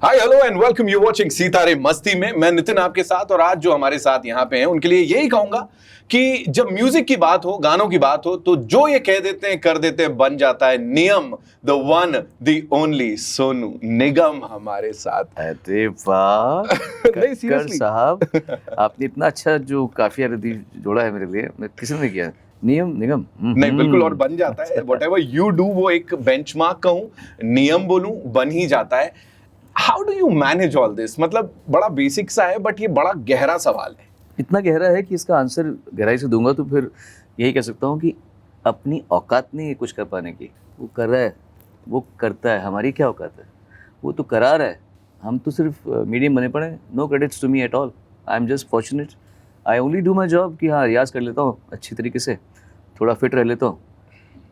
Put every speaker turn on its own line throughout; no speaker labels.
Hi hello and welcome, you watching सितारे मस्ती में। मैं नितिन आपके साथ, और आज जो हमारे साथ यहाँ पे हैं उनके लिए यही कहूंगा कि जब म्यूजिक की बात हो, गानों की बात हो, तो जो ये कह देते हैं कर देते हैं बन जाता है नियम। The one the only Sonu Nigam हमारे साथ।
अरे वाह
नहीं,
कक्कर
seriously।
साहब, आपने इतना अच्छा जो काफिया रदी जोड़ा है मेरे लिए, मैं किसी ने किया नियम निगम।
नहीं बिल्कुल, और बन जाता है। व्हाटएवर यू डू, वो एक बेंचमार्क कहूं, नियम बोलूं, बन ही जाता है। How do you manage all this? मतलब बड़ा बेसिक सा है बट ये बड़ा गहरा सवाल है।
इतना गहरा है कि इसका आंसर गहराई से दूंगा तो फिर यही कह सकता हूँ कि अपनी औकात नहीं है कुछ कर पाने की। वो कर रहा है, वो करता है, हमारी क्या औकात है? वो तो करा रहा है, हम तो सिर्फ मीडियम बने पड़े। No credits to me at all, I am just fortunate. I only do my job कि हाँ रियाज़ कर लेता हूँ अच्छी तरीके से, थोड़ा फिट रह लेता हूँ,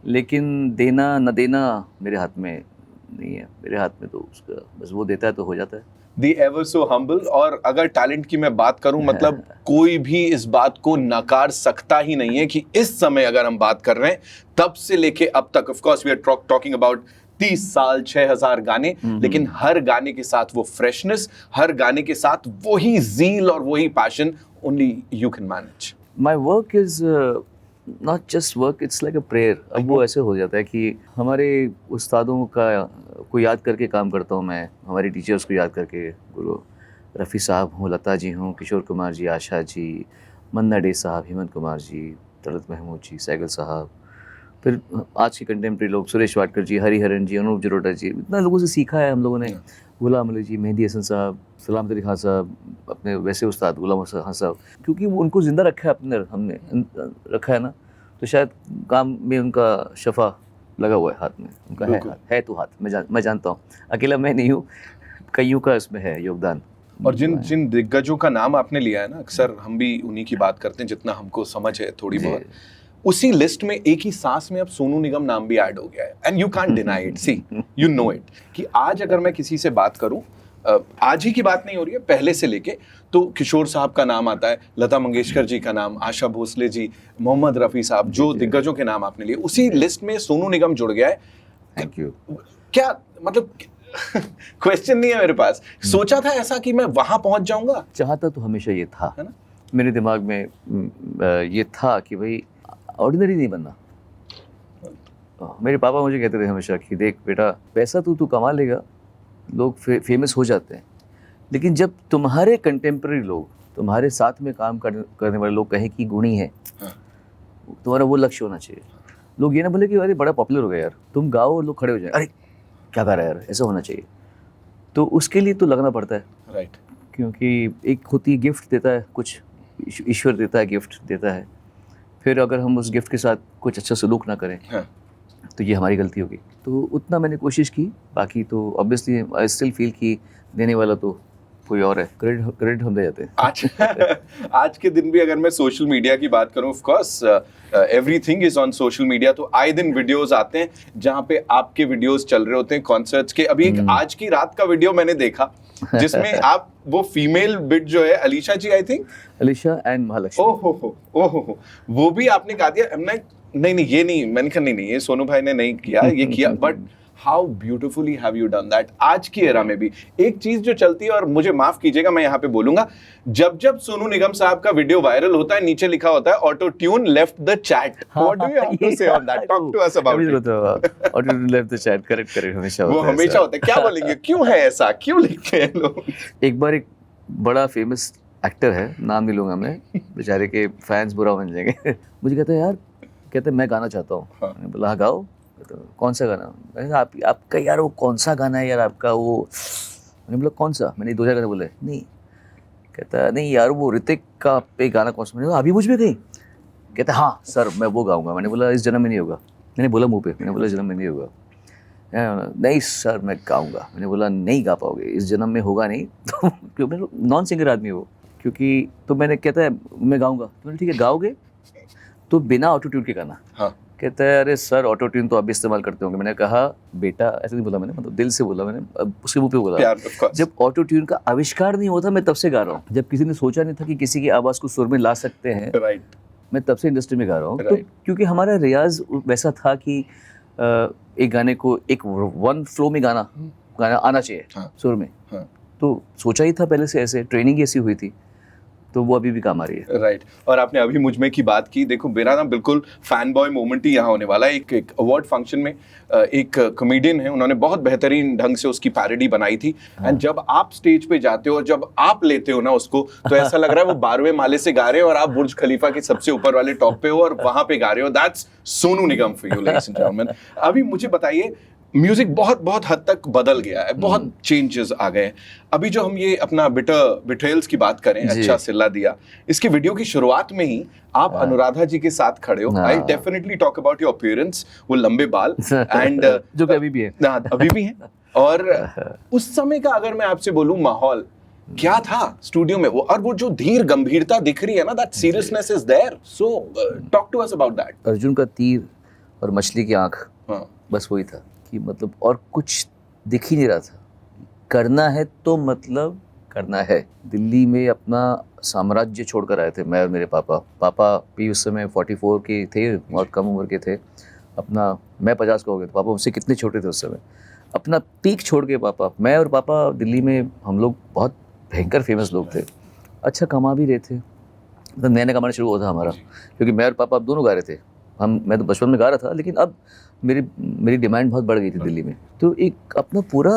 लेकिन देना न देना मेरे हाथ में नहीं है। मेरे हाथ में तो उसका बस वो देता है तो हो जाता है।
दी एवर सो हम्बल। और अगर टैलेंट की मैं बात करूं, मतलब कोई भी इस बात को नकार सकता ही नहीं है कि इस समय अगर हम बात कर रहे हैं तब से लेके अब तक, of course we are talking about 30 साल, 6000 गाने, लेकिन हर गाने के साथ वो फ्रेशनेस, हर गाने के साथ वही ज़ील और वही passion only you can manage.
My work is not just work, it's like a prayer. अब वो ऐसे हो जाता है कि हमारे उस्तादों को याद करके काम करता हूँ मैं, हमारे टीचर्स को याद करके, गुरु रफ़ी साहब हों, लता जी हों, किशोर कुमार जी, आशा जी, मन्ना डे साहब, हेमंत कुमार जी, तलत महमूद जी, सैगल साहब, फिर आज के कंटेम्प्रेरी लोग सुरेश वाडकर जी, हरिहरन जी, अनूप जलोटा जी, इतना लोगों से सीखा है हम लोगों ने। गुलाम अली जी, मेहदी हसन साहब, सलामत अली खान साहब, अपने वैसे उस्ताद गुलाम खान साहब, क्योंकि वो उनको ज़िंदा रखा है अपने, हमने रखा है ना, तो शायद काम में उनका शफा लगा हुआ है हाथ में, उनका है तो हाथ। मैं जानता हूँ, अकेला मैं नहीं हूँ, कईयों का इसमें है योगदान।
और जिन दिग्गजों का नाम आपने लिया है ना, अक्सर हम भी उन्हीं की बात करते हैं जितना हमको समझ है थोड़ी बहुत। उसी लिस्ट में एक ही सांस में अब सोनू निगम नाम भी ऐड हो गया है, and you can't deny it. See, you know it कि आज अगर मैं किसी से बात करूं, आज ही की बात नहीं हो रही है, पहले से लेके, तो किशोर साहब का नाम आता है, लता मंगेशकर जी का नाम, आशा भोसले जी, मोहम्मद रफ़ी साहब, जो दिग्गजों के नाम आपने लिए, उसी लिस्ट में सोनू निगम जुड़ गया है।
Thank you.
क्या मतलब क्वेश्चन नहीं है मेरे पास। सोचा था ऐसा कि मैं वहां पहुंच जाऊंगा?
चाहता तो हमेशा ये था,
है ना?
मेरे दिमाग में ये था कि भाई ऑर्डिनरी नहीं बनना। मेरे पापा मुझे कहते थे हमेशा कि देख बेटा, पैसा तू कमा लेगा, लोग फेमस हो जाते हैं, लेकिन जब तुम्हारे कंटेम्प्रेरी लोग, तुम्हारे साथ में काम करने वाले लोग कहें कि गुणी है, तुम्हारा वो लक्ष्य होना चाहिए। लोग ये ना बोले कि अरे बड़ा पॉपुलर हो गया यार, तुम गाओ और लोग खड़े हो जाए, अरे क्या कर रहा है यार, ऐसा होना चाहिए। तो उसके लिए तो लगना पड़ता है,
राइट।
क्योंकि एक होती गिफ्ट देता है, कुछ ईश्वर देता है, गिफ्ट देता है, फिर अगर हम उस गिफ्ट के साथ कुछ अच्छा सलूक ना करें तो ये हमारी गलती होगी। तो उतना मैंने कोशिश की, बाकी तो ऑब्वियसली आई स्टिल फील कि देने वाला तो कोई और है, क्रेडिट हम दे जाते हैं।
आज के दिन भी अगर मैं सोशल मीडिया की बात करूं, of course everything is on social media, तो आए दिन वीडियोस आते हैं जहां पे आपके वीडियोस चल रहे होते हैं कॉन्सर्ट्स के। अभी एक आज की रात का वीडियो मैंने देखा जिसमें आप वो फीमेल बिट जो है, Alisha ji, I think
Alisha and Mahalakshmi,
ओहो, वो भी आपने गा दिया। नहीं ये नहीं, मैंने कहा नहीं ये सोनू भाई ने नहीं किया, ये किया, but how beautifully have you done that. आज की एरा में भी एक चीज जो चलती है, और मुझे माफ कीजिएगा मैं यहाँ पे बोलूंगा, जब सोनू निगम साहब का वीडियो वायरल होता है, नीचे लिखा होता है auto tune left the chat. What do you have to say on that? Talk to us about it.
Auto tune left the chat, correct हमेशा होता है,
वो हमेशा होता है। क्या बोलेंगे, क्यों है ऐसा, क्यों लिखते हैं लोग?
एक बार एक बड़ा फेमस एक्टर है, नाम नहीं लूंगा मैं, बेचारे के फैंस बुरा मान जाएंगे, मुझे कहते हैं यार, कहते मैं गाना चाहता हूँ। मैंने बोला हाँ गाओ। तो कौन सा गाना? मैंने कहा आपका यार वो कौन सा गाना है यार आपका वो? मैंने बोला कौन सा? मैंने 2 गाने बोले। नहीं, कहता नहीं यार वो ऋतिक का पे गाना कौन सा? मैंने बोला अभी मुझ में गई। कहता हाँ सर मैं वो गाऊंगा। मैंने बोला इस जन्म में नहीं होगा। मैंने बोला मुँह पे, मैंने बोला इस जन्म में नहीं होगा। नहीं सर मैं गाऊंगा। मैंने बोला नहीं गा पाओगे, इस जन्म में होगा नहीं। तो क्योंकि नॉन सिंगर आदमी वो, क्योंकि तो मैंने कहता है मैं गाऊंगा। तो मैंने ठीक है गाओगे तो बिना ऑटो ट्यून के गाना।
हाँ।
कहता है अरे सर ऑटो ट्यून तो आप भी इस्तेमाल करते होंगे। मैंने कहा बेटा, ऐसे नहीं बोला मैंने, मतलब दिल से बोला मैंने, अब उसके मुंह पे बोला। जब ऑटो ट्यून का आविष्कार नहीं होता मैं तब से गा रहा हूँ, जब किसी ने सोचा नहीं था कि किसी की आवाज़ को सुर में ला सकते हैं,
राइट,
मैं तब से इंडस्ट्री में गा रहा हूँ। तो क्योंकि हमारा रियाज वैसा था कि एक गाने को एक वन फ्लो में गाना, गाना आना चाहिए
हाँ।
सुर में।
हाँ।
तो सोचा ही था पहले से, ऐसे ट्रेनिंग ऐसी हुई थी, तो वो अभी भी काम आ रही है।
राइट। और आपने अभी मुझ में की बात की, देखो मेरा ना बिल्कुल फैन बॉय मोमेंट ही यहाँ होने वाला है। एक अवार्ड फंक्शन में एक कॉमेडियन है, उन्होंने बहुत बेहतरीन ढंग से उसकी पैरोडी बनाई थी। एंड जब आप स्टेज पे जाते हो और जब आप लेते हो ना उसको, तो ऐसा लग रहा है वो 12वें माले से गा रहे हो और आप बुर्ज खलीफा के सबसे ऊपर वाले टॉप पे हो और वहां पे गा रहे हो। That's Sonu Nigam for you ladies and gentleman. अभी मुझे बताइए, म्यूजिक बहुत बहुत हद तक बदल गया है, बहुत चेंजेस आ गए हैं। अभी जो हम ये अपना बिट्रेयल्स की बात करें,
जी।
अच्छा सिल्ला दिया, इसके वीडियो की शुरुआत में ही आप अनुराधा जी के साथ खड़े हो। I definitely talk about your appearance, वो लंबे बाल एंड
जो कि अभी भी है।
अभी भी है। और उस समय का अगर मैं आपसे बोलूं माहौल क्या था स्टूडियो में, वो और वो जो धीर गंभीरता दिख रही है ना, that seriousness is there. So talk to us about that.
Arjun का तीर और मछली की आंख,
हाँ।
बस वही था कि मतलब और कुछ दिख ही नहीं रहा था। करना है तो मतलब करना है। दिल्ली में अपना साम्राज्य छोड़कर आए थे मैं और मेरे पापा भी उस समय 44 के थे, बहुत कम उम्र के थे। अपना मैं 50 का हो गया था, पापा मुझसे कितने छोटे थे उस समय। अपना पीक छोड़ के मैं और पापा दिल्ली में, हम लोग बहुत भयंकर फेमस लोग थे, अच्छा कमा भी रहे थे। मतलब नया कमाना शुरू हुआ था हमारा, क्योंकि मैं और पापा अब दोनों गा रहे थे। मैं तो बचपन में गा रहा था, लेकिन अब मेरी डिमांड बहुत बढ़ गई थी दिल्ली में। तो एक अपना पूरा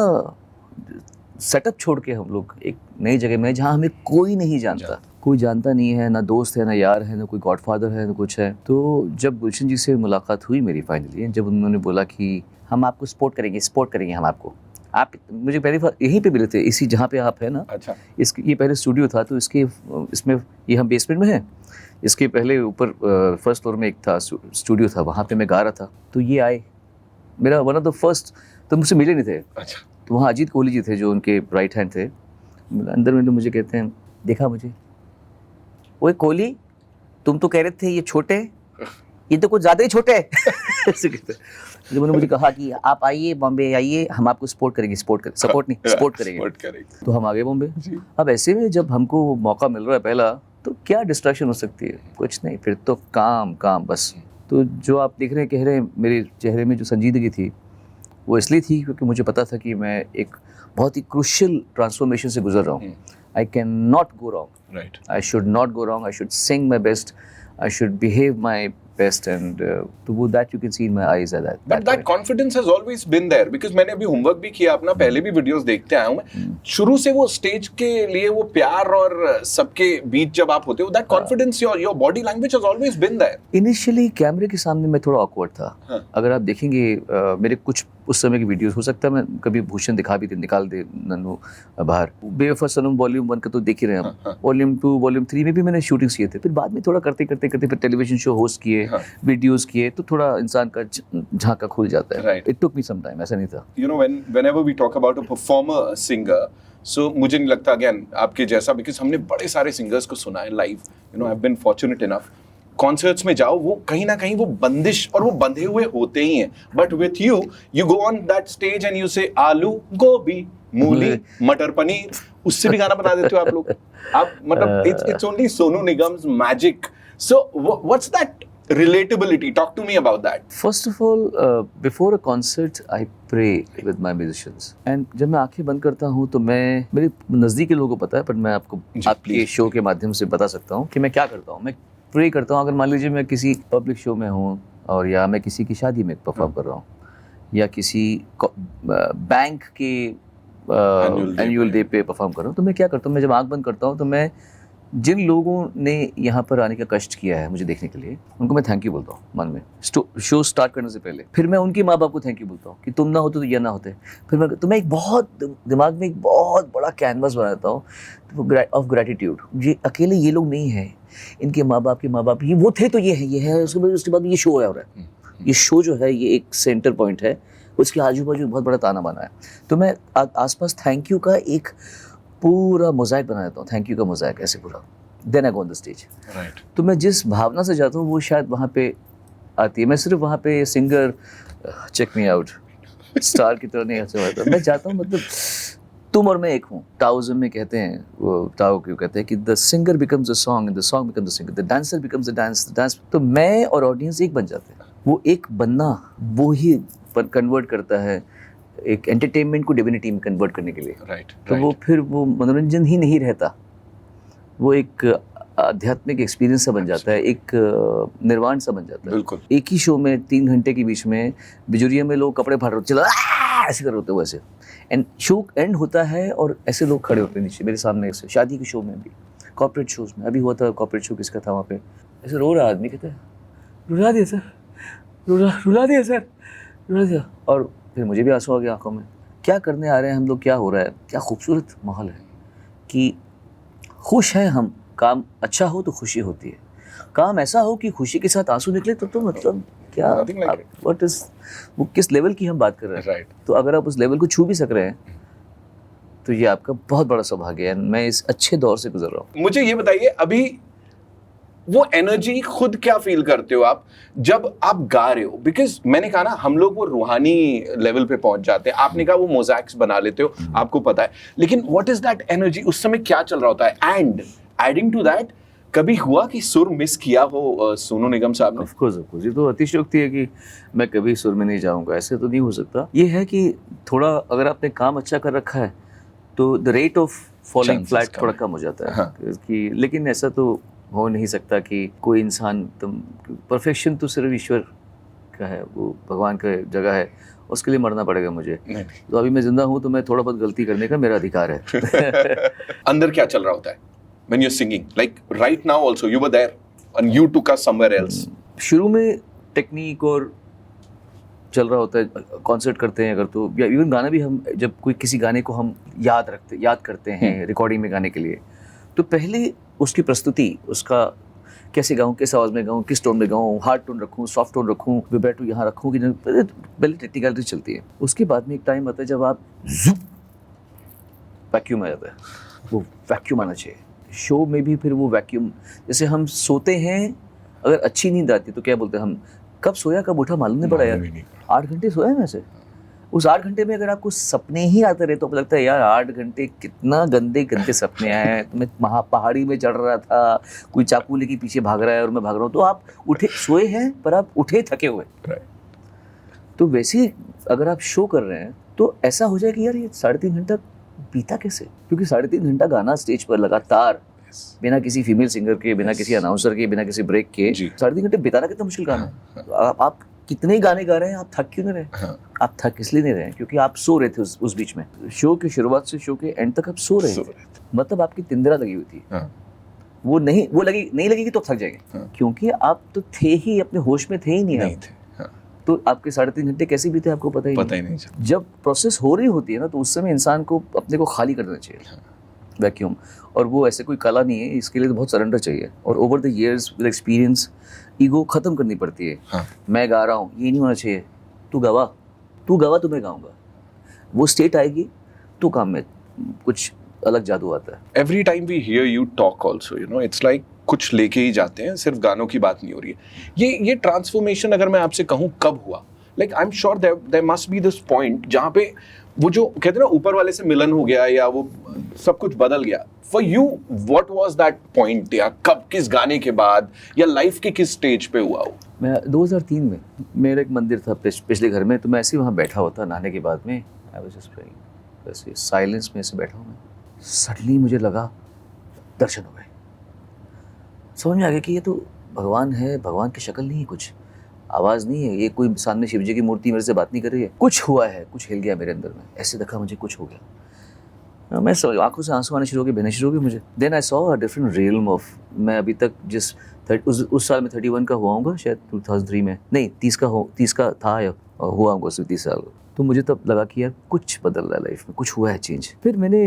सेटअप छोड़ के हम लोग एक नई जगह में, जहाँ हमें कोई नहीं जानता, कोई जानता नहीं है, ना दोस्त है, ना यार है, ना कोई गॉडफादर है, ना कुछ है। तो जब गुलशन जी से मुलाकात हुई मेरी फाइनली, जब उन्होंने बोला कि हम आपको सपोर्ट करेंगे हम आपको, आप मुझे पहली बार यहीं पे मिले थे, इसी जहाँ पे आप है ना।
अच्छा।
ये पहले स्टूडियो था, तो इसमें ये हम बेसमेंट में हैं। इसके पहले ऊपर फर्स्ट फ्लोर में एक था स्टूडियो था, वहाँ पे मैं गा रहा था। तो ये आए, मेरा वन ऑफ द फर्स्ट, तो मुझसे मिले नहीं थे।
अच्छा।
तो वहाँ अजीत कोहली जी थे जो उनके राइट हैंड थे। अंदर में तो मुझे कहते हैं, देखा मुझे, ओए कोहली तुम तो कह रहे थे ये छोटे, ये तो कुछ ज़्यादा ही छोटे है। ऐसे कहते। जब उन्होंने मुझे कहा कि आप आइए बॉम्बे आइए, हम आपको सपोर्ट करेंगे, सपोर्ट करेंगे। तो हम आ गए बॉम्बे। अब ऐसे में जब हमको मौका मिल रहा है पहला, तो क्या डिस्ट्रैक्शन हो सकती है? कुछ नहीं, फिर तो काम बस। तो जो आप देख रहे हैं, कह रहे हैं, मेरे चेहरे में जो संजीदगी थी वो इसलिए थी क्योंकि मुझे पता था कि मैं एक बहुत ही क्रूशियल ट्रांसफॉर्मेशन से गुजर रहा हूँ। I can not go wrong,
right.
I should not go wrong, I should Singh my best, I should behave my best, and तो वो that you can see in my eyes at that.
But that confidence has always been there, because मैंने अभी homework भी किया अपना, पहले भी videos देखते आया हूँ मैं। शुरू से वो स्टेज के लिए वो प्यार और सबके बीच जब आप होते हो, that confidence, your body language has always been there.
Initially कैमरे के सामने मैं थोड़ा awkward था। अगर आप देखेंगे मेरे कुछ उस समय की वीडियोस, हो सकता है मैं कभी भूषण निकाल दे नन्नू बाहर। बेवफा सनम वॉल्यूम 1 का तो देख ही रहे हैं हम। वॉल्यूम 2 वॉल्यूम 3 में भी मैंने शूटिंग्स किए थे। फिर बाद में थोड़ा करते फिर टेलीविजन शो होस्ट किए, वीडियोस किए, तो थोड़ा इंसान का झांका खुल जाता है। It took me some time, ऐसा नहीं था।
You know, whenever we talk about a performer, a singer, so मुझे नहीं लगता अगेन आपके जैसा, because हमने बड़े सारे सिंगर्स को सुना है live. You know, I've been fortunate enough. Concerts में जाओ, वो कहीं ना कहीं वो बंदिश और वो बंधे हुए होते ही हैं। But with you go on that stage and you से आलू गोभी मूली मटर पनीर, उससे भी गाना बना देते हो आप लोग। आप मतलब it's only Sonu Nigam's magic. So what's that relatability? Talk to me about that.
First of all, before a concert, I pray with my musicians. And जब मैं आंखें बंद करता हूँ तो मैं, मेरे नज़दीक के लोगों को पता है, पर मैं आपको आपके शो के माध्यम से बता सकता हूँ कि मैं क्या करता हूँ। मैं प्रे करता हूँ। अगर मान लीजिए मैं किसी पब्लिक शो में हूँ, और या मैं किसी की शादी में परफॉर्म कर रहा हूँ, या किसी बैंक के एनुअल डे पे परफॉर्म कर रहा हूँ, तो मैं क्या करता हूँ, मैं जब आंख बंद करता हूँ तो मैं जिन लोगों ने यहाँ पर आने का कष्ट किया है मुझे देखने के लिए, उनको मैं थैंक यू बोलता हूँ मन में, शो स्टार्ट करने से पहले। फिर मैं उनके माँ बाप को थैंक यू बोलता हूँ कि तुम ना होते तो ये ना होते। फिर मैं एक बहुत दिमाग में एक बहुत बड़ा कैनवास बनाता हूँ ऑफ ग्रैटिट्यूड। ये अकेले ये लोग नहीं हैं, इनके माँ बाप ये वो थे तो ये है। उसके बाद ये शो हो रहा है। ये शो जो है ये एक सेंटर पॉइंट है, उसके आजू बाजू बहुत बड़ा ताना बाना है। तो मैं आसपास थैंक यू का एक पूरा मोज़ाइक बना देता हूँ, थैंक यू का मोज़ाइक ऐसे पूरा। Then I go on the stage. Right. तो मैं जिस भावना से जाता हूँ वो शायद वहाँ पे आती है। मैं सिर्फ वहाँ पे singer check me out star की तरह नहीं ऐसे होता। मैं जाता हूँ, मतलब तुम और मैं एक हूँ। टाओज़म में कहते हैं, वो टाओ क्यों कहते हैं कि the singer becomes the song and the song becomes the singer, the dancer becomes the dance. तो मैं और ऑडियंस एक बन जाते हैं। वो एक बनना वो ही कन्वर्ट करता है एक एंटरटेनमेंट को डिविनिटी में कन्वर्ट करने के लिए।
राइट,
तो वो फिर वो मनोरंजन ही नहीं रहता, वो एक आध्यात्मिक एक्सपीरियंस सा बन जाता है, एक निर्वाण सा बन जाता है।
बिल्कुल।
एक ही शो में 3 घंटे के बीच में बिजुरिया में लोग कपड़े फाड़ रहे होते, चलो ऐसे कर रहे होते वैसे, एंड शो एंड होता है और ऐसे लोग खड़े होते हैं नीचे मेरे सामने। ऐसे शादी के शो में भी, कॉर्पोरेट शोज में अभी हुआ था, कॉर्पोरेट शो किसका था वहाँ पे, ऐसे रो रहा आदमी, कहता है रुला दिया सर, रुला दिया सर, रुला दिया। और फिर मुझे भी आंसू आ गया आंखों में। क्या करने आ रहे हैं हम लोग, क्या हो रहा है, क्या खूबसूरत माहौल है कि खुश हैं हम। काम अच्छा हो तो खुशी होती है, काम ऐसा हो कि खुशी के साथ आंसू निकले तो मतलब क्या, व्हाट इज, वो किस लेवल की हम बात कर रहे हैं।
राइट।
तो अगर आप उस लेवल को छू भी सक रहे हैं तो ये आपका बहुत बड़ा सौभाग्य है। मैं इस अच्छे दौर से गुजर रहा हूँ।
मुझे ये बताइए, अभी वो एनर्जी खुद क्या फील करते हो आप जब आप गा रहे हो? बिकॉज मैंने कहा ना, हम लोग वो रूहानी लेवल पे पहुंच जाते हैं, आपने कहा वो मोज़ैक्स बना लेते हो, आपको पता है, लेकिन व्हाट इज दैट एनर्जी, उस समय क्या चल रहा होता है? एंड एडिंग टू दैट, कभी हुआ कि सुर मिस किया हो सोनू निगम साहब ने?
ऑफ कोर्स ये तो अतिशयोक्ति है कि मैं कभी सुर में नहीं जाऊंगा, ऐसे तो नहीं हो सकता। ये है कि थोड़ा अगर आपने काम अच्छा कर रखा है तो the rate of falling
Chances
flat
कम
थोड़ा
है।
कम हो जाता है।
हाँ।
कि लेकिन ऐसा तो हो नहीं सकता कि कोई इंसान, तुम परफेक्शन तो सिर्फ ईश्वर का है, वो भगवान का जगह है, उसके लिए मरना पड़ेगा मुझे।
नहीं।
तो अभी मैं जिंदा हूँ तो मैं थोड़ा बहुत गलती करने का मेरा अधिकार है।
अंदर क्या चल रहा होता है when you're singing, like right now also you were there and you took us somewhere else?
शुरू में टेक्निक और चल रहा होता है, कॉन्सर्ट करते हैं अगर तो, या इवन गाना भी, हम जब कोई किसी गाने को हम याद करते हैं रिकॉर्डिंग में गाने के लिए, तो पहले उसकी प्रस्तुति, उसका कैसे गाऊं, किस आवाज़ में गाऊं, किस टोन में गाऊं, हार्ड टोन रखूं, सॉफ्ट टोन रखूं, विब्रेटो यहाँ रखूं कि नहीं, पहले टेक्निकलिटी चलती है। उसके बाद में एक टाइम आता है जब आप वैक्यूम आ जाता है, वो वैक्यूम आना चाहिए शो में भी। फिर वो वैक्यूम, जैसे हम सोते हैं, अगर अच्छी नींद आती है तो क्या बोलते हैं हम, कब सोया कब उठा मालूम नहीं पड़ा यार, 8 घंटे सोया मैं से। उस 8 घंटे में अगर आपको सपने ही आते रहे तो लगता है यार 8 घंटे कितना गंदे सपने आए हैं। तो मैं पहाड़ी में चढ़ रहा था, कोई चाकू लेके पीछे भाग रहा है और मैं भाग रहा हूँ, तो आप उठे सोए हैं पर आप उठे थके हुए। तो वैसे ही अगर आप शो कर रहे हैं तो ऐसा हो जाए कि यार ये 3.5 घंटा बीता कैसे, क्योंकि 3.5 घंटा गाना स्टेज पर लगातार, बिना किसी फीमेल सिंगर के, बिना किसी अनाउंसर के, बिना किसी ब्रेक के 3.5 घंटे बिताना कितना मुश्किल काम है। आप कितने ही गाने गा रहे हैं, आप थक क्यों नहीं रहे? आप थक इसलिए नहीं रहे क्योंकि आप सो रहे थे उस बीच में। शो की शुरुआत से शो के एंड तक आप सो रहे थे, मतलब आपकी तिंद्रा लगी हुई थी। वो नहीं लगेगी तो थक जाएंगे, क्योंकि आप तो थे ही, अपने होश में थे ही नहीं थे। तो आपके 3.5 घंटे कैसे बीते आपको पता ही नहीं। जब प्रोसेस हो रही होती है ना, तो उस समय इंसान को अपने को खाली कर देना चाहिए, वैक्यूम। और वो ऐसे कोई कला नहीं है, इसके लिए तो बहुत सरेंडर चाहिए। और over the years with experience ego खत्म करनी पड़ती है। मैं गा रहा हूँ, ये नहीं होना चाहिए, तू गवा तो मैं गाऊंगा। वो स्टेट आएगी तो काम में कुछ अलग जादू आता है।
Every time we hear you talk also, you know, it's like कुछ लेके ही जाते हैं, सिर्फ गानों की बात नहीं हो रही है। ये ट्रांसफॉर्मेशन अगर मैं आपसे कहूँ कब हुआ? Like I am sure there must be this point जहाँ पे वो जो कहते हैं ना ऊपर वाले से मिलन हो गया, या वो सब कुछ बदल गया। For you what was that point, या कब, किस गाने के बाद, या लाइफ के किस स्टेज पे हुआ वो?
मैं 2003 में, मेरा एक मंदिर था पिछले घर में, तो मैं ऐसे ही वहाँ बैठा हुआ था नहाने के बाद में, आई वाज जस्ट प्रेइंग, वैसे साइलेंस में ऐसे बैठा हूँ मैं। सडनली मुझे लगा दर्शन हो गए, समझ में आ गया कि ये तो भगवान है, भगवान की शक्ल नहीं है, कुछ आवाज़ नहीं है, ये कोई सामने शिव जी की मूर्ति मेरे से बात नहीं कर रही है, कुछ हुआ है, कुछ हिल गया मेरे अंदर में। ऐसे देखा मुझे कुछ हो गया, मैं आंखों से आंसू आने शुरू हो गए, बहने शुरू हो गए मुझे। Then I saw a different realm of, मैं अभी तक जिस उस साल में 31 का हुआ हूँगा शायद, 2003 में नहीं 30 का था, या हुआ हूँगा उसमें 30 साल। तो मुझे तब लगा कि यार कुछ बदल रहा है लाइफ में, कुछ हुआ है चेंज। फिर मैंने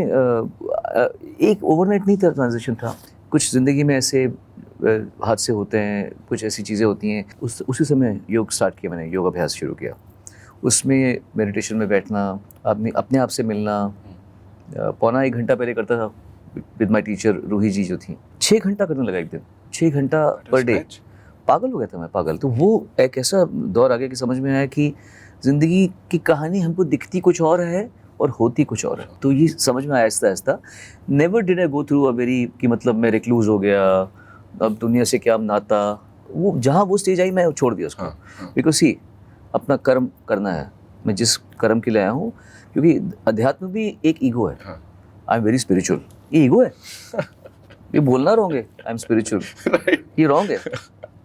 एक ओवरनाइट नहीं था, ट्रांजिशन था। कुछ ज़िंदगी में ऐसे हादसे होते हैं, कुछ ऐसी चीज़ें होती हैं, उसी समय योग स्टार्ट किया मैंने, योग अभ्यास शुरू किया। उसमें मेडिटेशन में बैठना, अपने आप से मिलना, 1.25 घंटा पहले करता था विद माय टीचर रूही जी जो थी। 6 घंटा करने लगा एक दिन, 6 घंटा पर डे। पागल हो गया था मैं, पागल। तो वो एक ऐसा दौर आ गया कि समझ में आया कि ज़िंदगी की कहानी हमको दिखती कुछ और है और होती कुछ और है। तो ये समझ में आया Aahista Aahista. Never did I go through a very कि मतलब मैं रिक्लूज हो गया, अब दुनिया से क्या नाता। वो जहाँ वो स्टेज आई मैं छोड़ दिया उसको, बिकॉज सी अपना कर्म करना है, मैं जिस कर्म के लिए आया हूँ, क्योंकि अध्यात्म भी एक ईगो है।
हाँ।
आई एम वेरी स्पिरिचुअल, ये ईगो है। ये बोलना रॉन्ग है, आई एम स्पिरिचुअल, ये रॉन्ग है।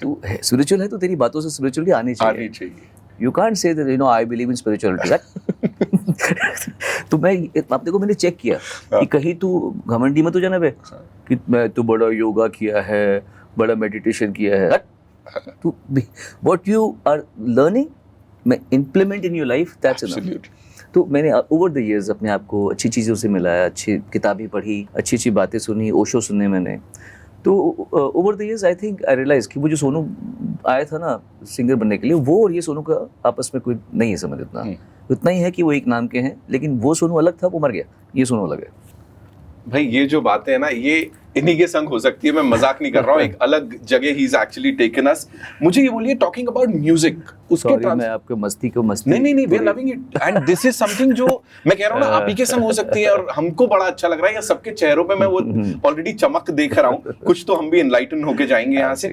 तू स्पिरिचुअल है तो तेरी बातों से स्पिरिचुअलिटी आनी चाहिए। You can't say that I believe in spirituality. तो मैं अपने को मैंने चेक किया कि कहीं तू घमंडी मत हो जाना बे कि मैं तो बड़ा योगा किया है, बड़ा मेडिटेशन किया है। तू व्हाट यू आर लर्निंग मैं implement in your life, that's enough. तो मैंने ओवर द इयर्स अपने आप को अच्छी चीज़ों से मिलाया, अच्छी किताबें पढ़ी, अच्छी अच्छी बातें सुनी, ओशो सुने मैंने। तो over the years I think I realise कि वो जो सोनू आया था ना सिंगर बनने के लिए, वो और ये सोनू का आपस में कोई नहीं है समझ इतना ही है कि वो एक नाम के हैं, लेकिन वो सोनू अलग था, वो मर गया, ये सोनू अलग है।
भाई ये जो बातें हैं ना, ये इन्हीं के संग हो सकती है, मैं मजाक नहीं कर रहा हूँ। एक अलग जगह ही इज एक्चुअली टेकन अस। मुझे ये बोलिए, टॉकिंग अबाउट म्यूजिक, उसके
मैं आपको मस्ती को मस्ती
नहीं we are loving it and this is something जो मैं कह रहा हूँ ना, आप ही के संग हो सकती है और हमको बड़ा अच्छा लग रहा है। या सबके चेहरों पे मैं वो ऑलरेडी चमक देख रहा हूँ, कुछ तो हम भी एनलाइटन होके जाएंगे यहाँ से।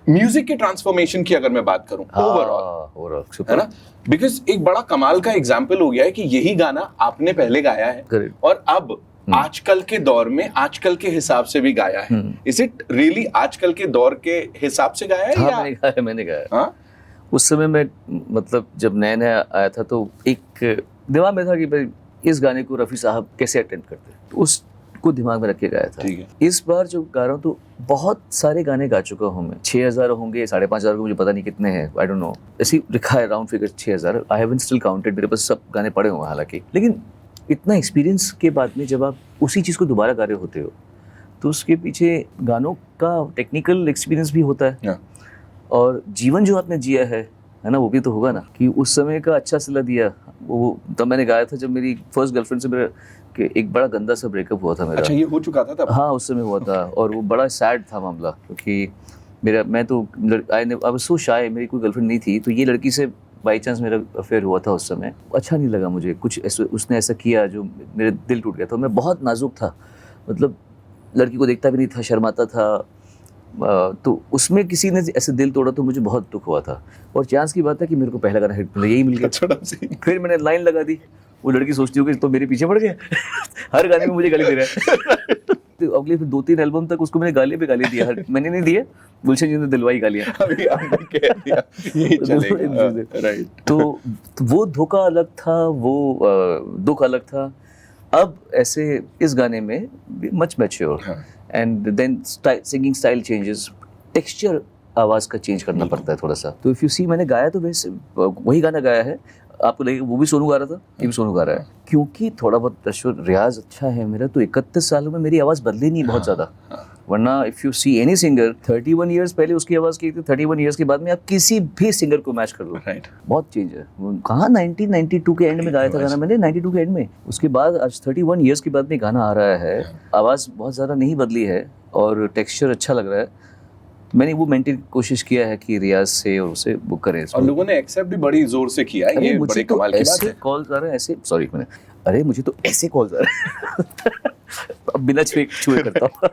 म्यूजिक के ट्रांसफॉर्मेशन की अगर मैं बात करूँ ओवरऑल, है ना, बिकॉज एक बड़ा कमाल का एग्जाम्पल हो गया है कि यही गाना आपने पहले गाया है और अब आजकल के दौर में आजकल के हिसाब से भी गाया है। इज इट रियली आजकल के दौर के हिसाब से गाया है?
हाँ, मैंने गाया। हाँ? उस समय मैं मतलब जब नया नया आया था तो एक दिमाग में था कि भाई इस गाने को रफ़ी साहब कैसे अटेम्प्ट करते हैं, तो उसको दिमाग में रख के गाया था। ठीक है। इस बार जो गा रहा हूँ तो बहुत सारे गाने गा चुका हूँ मैं। 6000 होंगे, 5500 को मुझे पता नहीं कितने हैं, आई डोंट नो, ऐसी लिखा है round figure 6000। I haven't still counted, मेरे पास सब गाने पड़े हुए हालांकि। लेकिन इतना एक्सपीरियंस के बाद में जब आप उसी चीज़ को दोबारा गा रहे होते हो तो उसके पीछे गानों का टेक्निकल एक्सपीरियंस भी होता है और जीवन जो आपने जिया है ना, वो भी तो होगा ना कि उस समय का अच्छा सिला दिया। वो तब मैंने गाया था जब मेरी फर्स्ट गर्लफ्रेंड से मेरा कि एक बड़ा गंदा सा ब्रेकअप हुआ था मेरा।
अच्छा, ये हो चुका था तब? हाँ,
उस समय हुआ था और वो बड़ा सैड था मामला, क्योंकि मैं तो आई वाज सो शाय, मेरी कोई गर्लफ्रेंड नहीं थी, तो ये लड़की से बाई चांस मेरा अफेयर हुआ था उस समय। अच्छा नहीं लगा मुझे कुछ, उसने ऐसा किया जो मेरे दिल टूट गया था। मैं बहुत नाजुक था, मतलब लड़की को देखता भी नहीं था, शर्माता था, तो उसमें किसी ने ऐसे दिल तोड़ा तो मुझे बहुत दुख हुआ था। और चांस की बात है कि मेरे को पहला गाना हिट मिला, यही मिल गया। फिर मैंने लाइन लगा दी, वो लड़की सोचती होगी तो मेरे पीछे पड़ गया। हर गाने में मुझे गाली दे रहा है। तो अगले फिर 2-3 एल्बम तक उसको मैंने गाली पे गाली दिया, मैंने नहीं दिया, गुलशन जी ने दिलवाई गालियाँ। अभी आपने कह दिया, यही चलेगा, राइट। तो वो धोखा अलग था, वो दुख अलग था। अब ऐसे इस गाने में much mature and then singing style changes, texture आवाज़ का चेंज करना पड़ता है थोड़ा सा। तो इफ़ यू सी, मैंने गाया तो वैसे वही गाना गाया है, आपको लगेगा वो भी सोनू गा रहा था, ये भी सोनू गा रहा है, क्योंकि थोड़ा बहुत रियाज अच्छा है मेरा। तो 31 सालों में मेरी आवाज़ बदली नहीं बहुत ज़्यादा, वरना if you see any singer 31 years पहले उसकी आवाज़ की थी, 31 ईयर्स के बाद में आप किसी भी सिंगर को मैच कर लो, बहुत चेंज है। कहाँ 1992 के एंड में गाया था गाना मैंने, 92 के एंड में। उसके बाद आज 31 ईयर्स के बाद में गाना आ रहा है, आवाज़ बहुत ज़्यादा नहीं बदली है और टेक्सचर अच्छा लग रहा है। मैंने वो मेंटेन कोशिश किया है कि रियाज से और उसे बुक करें, और
लोगों ने एक्सेप्ट भी बड़ी जोर से किया है। ये बड़े कमाल की बात है।
कॉल्स आ रहे हैं ऐसे, सॉरी मैंने, अरे मुझे तो ऐसे कॉल्स आ रहे हैं। अब बिना छुए करता हूँ।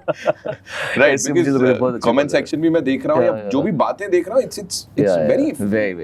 राइट, कमेंट सेक्शन भी मैं देख रहा हूँ, या जो भी बातें देख रहा हूँ, it's very
nice, very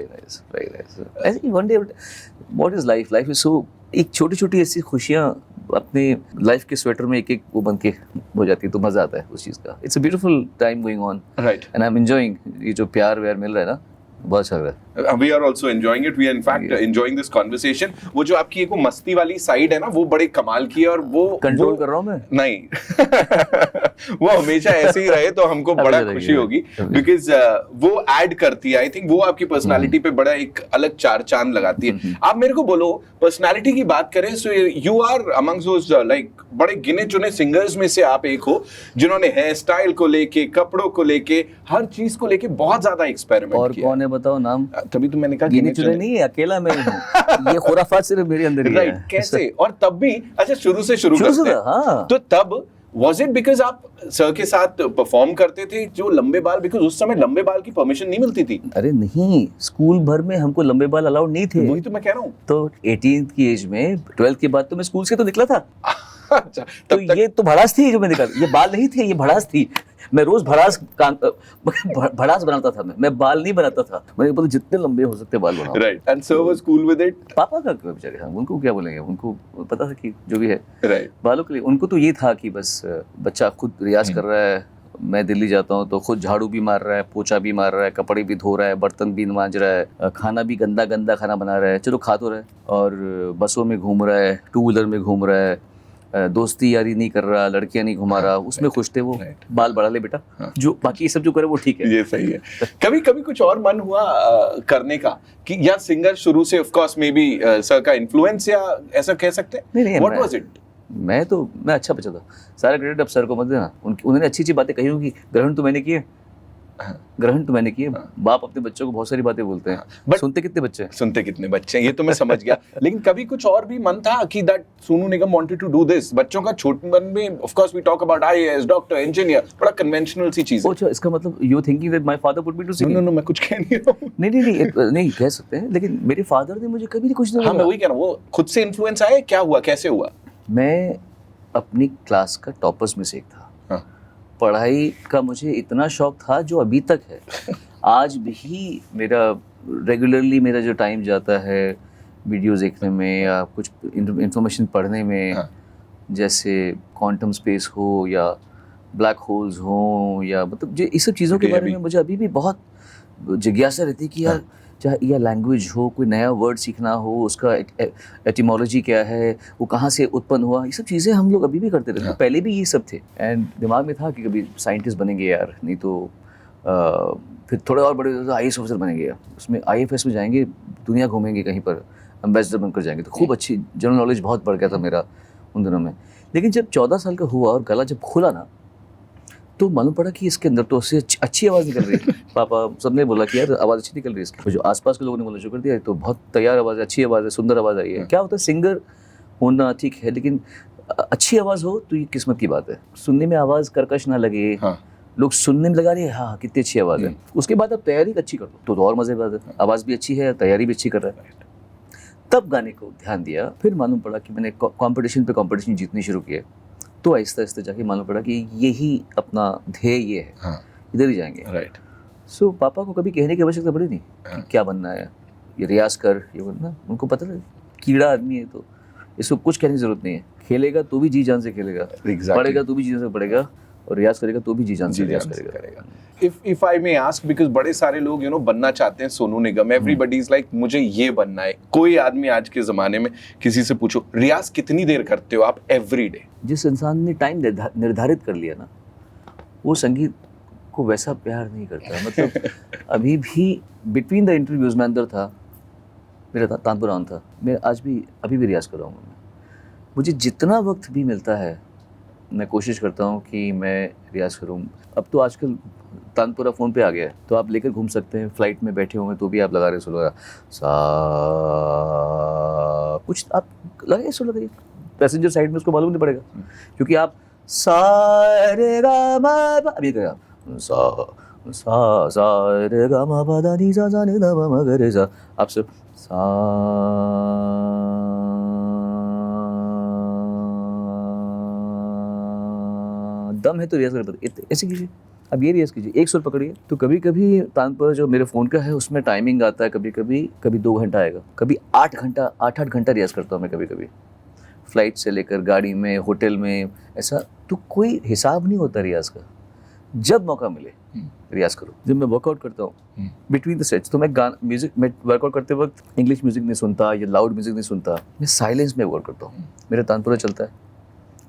nice. ऐसे one day what is life, life is so, एक छोटी छोटी ऐसी खुशियाँ अपने लाइफ के स्वेटर में एक एक वो बन के हो जाती है, तो मजा आता है उस चीज़ का। It's a beautiful time going on, right, and I am enjoying. ये जो प्यार व्यार मिल रहा है ना, बहुत अच्छा लग रहा है।
We are also enjoying it. We are in fact enjoying this conversation. वो जो आपकी एक वो मस्ती वाली साइड है ना, वो बड़े कमाल की है, और वो
कंट्रोल कर रहा हूँ मैं
नहीं। वो हमेशा ऐसे ही रहे तो हमको बड़ा खुशी होगी, बिकॉज वो ऐड करती है, आई थिंक वो आपकी पर्सनालिटी पे बड़ा एक अलग चार चांद लगाती है। आप मेरे को बोलो, पर्सनालिटी की बात करें, so you are amongst those like बड़े गिने चुने सिंगर्स में से आप एक हो जिन्होंने हेयर स्टाइल को लेके, कपड़ों को लेके, हर चीज को लेके बहुत ज्यादा एक्सपेरिमेंट किया।
और कौन है बताओ नाम?
तभी तो मैंने कहा
गिने चुने नहीं है, अकेला मैं हूँ। ये खुराफात सिर्फ मेरे अंदर ही है।
कैसे? और तब भी अच्छा, शुरू से करते हैं।
हाँ।
तो तब was it because आप सर के साथ परफॉर्म करते थे जो लंबे बाल, बिकॉज उस समय लंबे बाल की परमिशन नहीं मिलती थी?
अरे नहीं, स्कूल भर में हमको लंबे बाल अलाउड नहीं थे।
वही तो मैं कह रहा हूँ। तो
18 की एज में, 12 के बाद तो मैं स्कूल से तो निकला था।
अच्छा,
तो ये तो भड़ास थी जो मैं निकल, ये बाल नहीं थे, ये भड़ास थी। मैं रोज भड़ास बनाता था, मैं बाल नहीं बनाता था, मैंने बोला जितने लंबे हो सकते बाल बनाओ।
Right, and sir was cool with it.
पापा का क्या बेचारे, हाँ, उनको क्या बोलेंगे, उनको पता था कि जो भी है
राइट,
बालों के लिए, उनको तो ये था कि बस बच्चा खुद रियाज कर रहा है, मैं दिल्ली जाता हूँ तो खुद झाड़ू भी मार रहा है, पोछा भी मार रहा है, कपड़े भी धो रहा है, बर्तन भी मांज रहा है, खाना भी गंदा गंदा खाना बना रहा है, चलो खा तो रहा है, और बसों में घूम रहा है, टू व्हीलर में घूम रहा है, दोस्ती यारी नहीं कर रहा, लड़कियां नहीं घुमा रहा, उसमें खुश थे वो। बाल बढ़ा ले बेटा, जो बाकी ये सब जो करे वो ठीक है।
ये सही है। कभी कभी कुछ और मन हुआ करने का कि यार सिंगर शुरू से, of course may be sir का इन्फ्लुएंस या ऐसा कह सकते हैं?
नहीं,
व्हाट वाज इट?
मैं अच्छा बच्चा था, सारा क्रेडिट अब सर को मत देना, उन्होंने अच्छी अच्छी बातें कही होंगी, ग्रहण तो मैंने किए, बाप अपने बच्चों को बहुत सारी बातें बोलते हैं, बट सुनते कितने बच्चे हैं, ये तो मैं समझ गया। लेकिन कभी कुछ और भी मन था कि that Sonu Nigam wanted to do this? बच्चों का छोटपन में of course we talk about IAS, doctor, engineer, बड़ा कन्वेंशनल सी चीज है। अच्छा, इसका मतलब you thinking that my father put me to singing?
No, मैं कुछ कह नहीं रहा हूं।
नहीं कह सकते हैं, लेकिन मेरे फादर ने मुझे कभी नहीं कुछ नहीं बोला।
हां, मैं वही कह रहा हूं, वो खुद से इन्फ्लुएंस आया, क्या हुआ, कैसे हुआ?
मैं अपनी क्लास का टॉपर्स में से एक था।
हाँ।
पढ़ाई का मुझे इतना शौक था जो अभी तक है। आज भी रेगुलरली मेरा जो टाइम जाता है वीडियोस देखने में या कुछ इंफॉर्मेशन पढ़ने में,
हाँ।
जैसे क्वांटम स्पेस हो या ब्लैक होल्स हो, या मतलब जो इस सब चीज़ों के बारे में मुझे अभी भी बहुत जिज्ञासा रहती है कि यार चाहे या लैंग्वेज हो, कोई नया वर्ड सीखना हो, उसका एटिमोलॉजी क्या है, वो कहाँ से उत्पन्न हुआ, ये सब चीज़ें हम लोग अभी भी करते रहते हैं। पहले भी ये सब थे, एंड दिमाग में था कि कभी साइंटिस्ट बनेंगे यार, नहीं तो फिर थोड़े और बड़े तो आईएएस ऑफिसर बनेंगे यार, उसमें आईएफएस में जाएंगे, दुनिया घूमेंगे, कहीं पर एम्बेसडर बनकर जाएंगे। तो खूब अच्छी जनरल नॉलेज बहुत बढ़ गया था मेरा उन दिनों में। लेकिन जब 14 साल का हुआ और गला जब खुला ना, तो मालूम पड़ा कि इसके अंदर तो उससे अच्छी आवाज़ निकल रही है। पापा सबने बोला कि यार आवाज़ अच्छी निकल रही है इसकी, जो आसपास के लोगों ने बोला शुरू कर दिया, तो बहुत तैयार आवाज़ है, अच्छी आवाज़ है, सुंदर आवाज़ आई है। क्या होता है, सिंगर होना ठीक है, लेकिन अच्छी आवाज़ हो तो ये किस्मत की बात है। सुनने में आवाज़ कर्कश ना लगे,
हाँ।
लोग सुनने में लगा रहे हैं हाँ कितनी अच्छी आवाज़ है, उसके बाद अब तैयारी अच्छी कर दो तो और मज़े बात है, आवाज़ भी अच्छी है, तैयारी भी अच्छी कर रहा है। तब गाने को ध्यान दिया, फिर मालूम पड़ा कि मैंने कंपटीशन जीतनी शुरू किया, तो आहिस्ता आहिस्ता जाके मालूम पड़ा कि यही अपना ध्येय ये है,
हाँ।
इधर ही जाएंगे।
राइट।
सो पापा को कभी कहने की आवश्यकता पड़ी नहीं कि क्या बनना है, ये रियाज कर, ये बनना, उनको पता है कीड़ा आदमी है तो इसको कुछ कहने की जरूरत नहीं है, खेलेगा तो भी जी जान से खेलेगा, पढ़ेगा तो भी जी जान से पढ़ेगा, और रियाज करेगा तो भी जी जान से रियाज करेगा।
If I may ask, because बड़े सारे लोग बनना चाहते हैं Sonu Nigam, everybody is like मुझे ये बनना है। कोई आदमी आज के ज़माने में किसी से पूछो रियाज कितनी देर करते हो आप एवरी डे? जिस
इंसान ने टाइम निर्धारित कर लिया ना, वो संगीत को वैसा प्यार नहीं करता। मतलब अभी भी बिटवीन द इंटरव्यूज में अंदर था, मेरा तानपुर ऑन था, मैं अभी भी रियाज कर रहा हूँ। मुझे जितना वक्त भी मिलता है मैं कोशिश करता हूँ कि मैं रियाज करूँ। अब तो आजकल तानपुरा फ़ोन पे आ गया है, तो आप लेकर घूम सकते हैं, फ्लाइट में बैठे होंगे तो भी आप लगा रहे सुन रहा सा, कुछ आप लगाइए सुन लगाइए, पैसेंजर साइड में उसको मालूम नहीं पड़ेगा, क्योंकि आप सा रे गा मा अभी गया सा रे गा मा पा दा नी सा ने दा मा गा रे सा, आप सिर्फ सा दम है तो रियाज करते ऐसे कीजिए, अब ये रियाज कीजिए, एक सुर पकड़िए। तो कभी कभी तानपुरा जो मेरे फ़ोन का है उसमें टाइमिंग आता है, कभी 2 घंटा आएगा, कभी 8 घंटा रियाज करता हूँ मैं, कभी फ्लाइट से लेकर गाड़ी में, होटल में, ऐसा तो कोई हिसाब नहीं होता रियाज का। जब मौका मिले रियाज करो। जब मैं वर्कआउट करता हूँ बिटवीन द सेट्स, तो मैं वर्कआउट करते वक्त इंग्लिश म्यूजिक नहीं सुनता या लाउड म्यूजिक नहीं सुनता, मैं साइलेंस में वर्क करता हूँ। मेरा तानपुरा चलता है